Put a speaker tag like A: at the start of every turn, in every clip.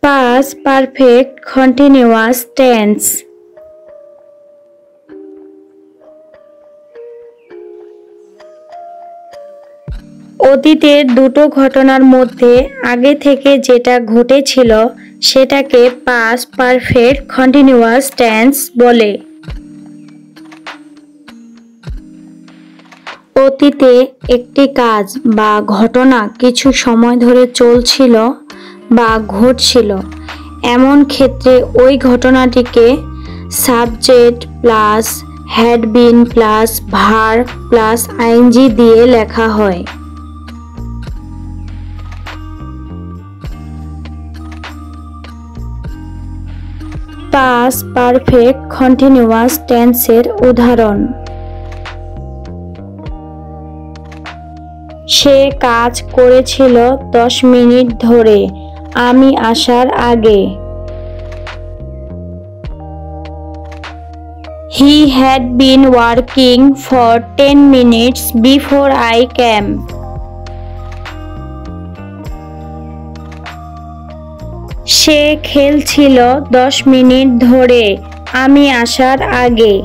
A: Past perfect continuous tense. অতীতের দুটো ঘটনার মধ্যে আগে থেকে যেটা ঘটেছিল সেটাকে পাস্ট পারফেক্ট কন্টিনিউয়াস টেন্স বলে। অতীতে একটি কাজ বা ঘটনা কিছু সময় ধরে চলছিল বা ঘটছিল, এমন ক্ষেত্রে ওই ঘটনাটিকে subject plus had been plus verb plus ING দিয়ে লেখা হয়। পাস্ট পারফেক্ট কন্টিনিউয়াস টেন্সের উদাহরণ: সে কাজ করেছিল 10 মিনিট ধরে আমি আসার আগে। He had been working for 10 minutes before I came. সে খেলছিল 10 মিনিট ধরে আমি আসার আগে।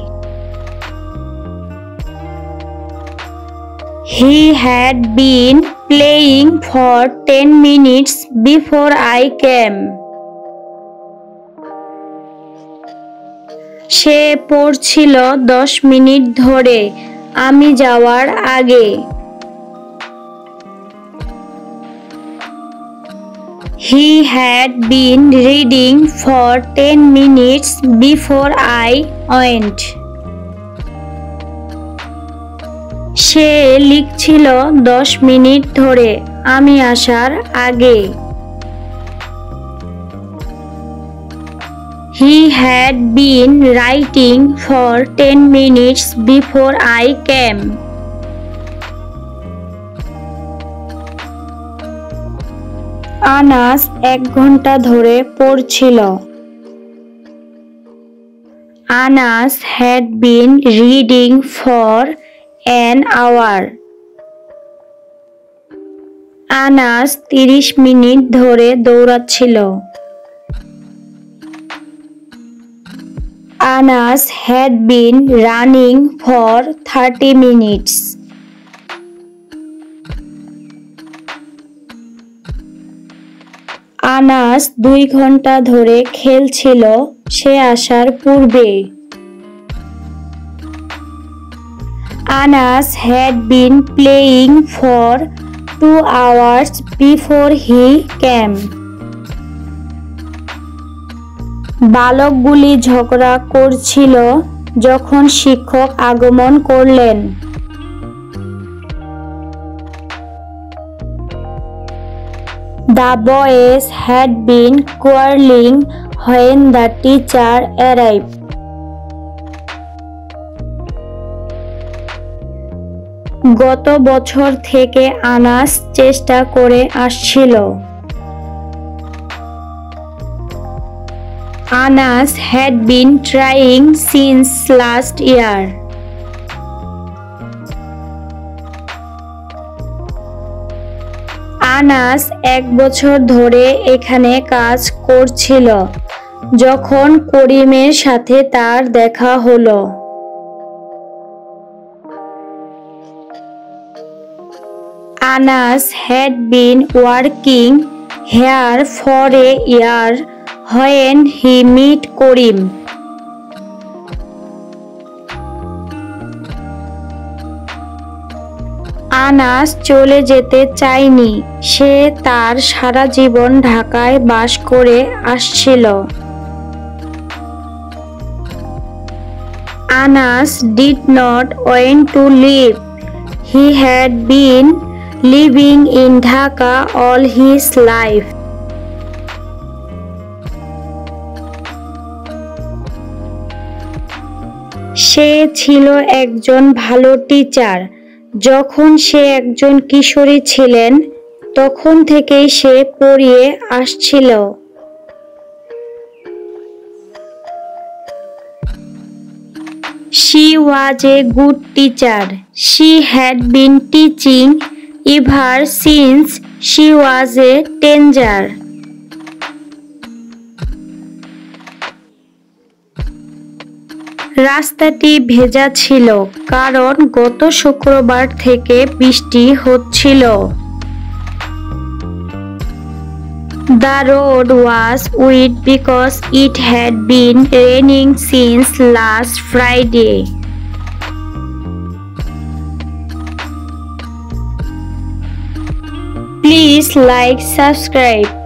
A: He had been playing for 10 minutes before I came. সে পড়ছিল 10 মিনিট ধরে আমি যাওয়ার আগে। He had been reading for 10 minutes before I went. সে লিখছিল 10 মিনিট ধরে আমি আসার আগে। He had been writing for 10 minutes before I came. Anas 1 ঘন্টা ধরে পড়ছিল। Anas had been reading for an hour. Anas 30 minute ধরে দৌড়াচ্ছিল। Anas had been running for 30 minutes. Anas 2 ঘন্টা ধরে খেলছিল সে আসার পূর্বে। Anas had been playing for 2 hours before he came. বালকগুলি ঝগড়া করছিল যখন শিক্ষক আগমন করলেন। The boys had been quarreling when the teacher arrived. গত বছর থেকে আনাস চেষ্টা করে আসছিল। Anas had been trying since last year. Anas 1 বছর ধরে এখানে কাজ করছিল যখন করিমের সাথে তার দেখা হলো। Anas had been working here for a year when he met Karim. Anas চলে যেতে চায়নি, সে তার সারা জীবন ঢাকায় বাস করে আসছিল। Anas did not want to leave. He had been living in Dhaka all his life. সে ছিল একজন ভালো টিচার। যখন সে একজন কিশোরী ছিলেন তখন থেকেই সে পড়িয়ে আসছিল। She was a good teacher. She had been teaching ever since she was a teenager. রাস্তাটি ভেজা ছিল কারণ গত শুক্রবার থেকে বৃষ্টি হচ্ছিল। The road was wet because it had been raining since last Friday. Please like, subscribe.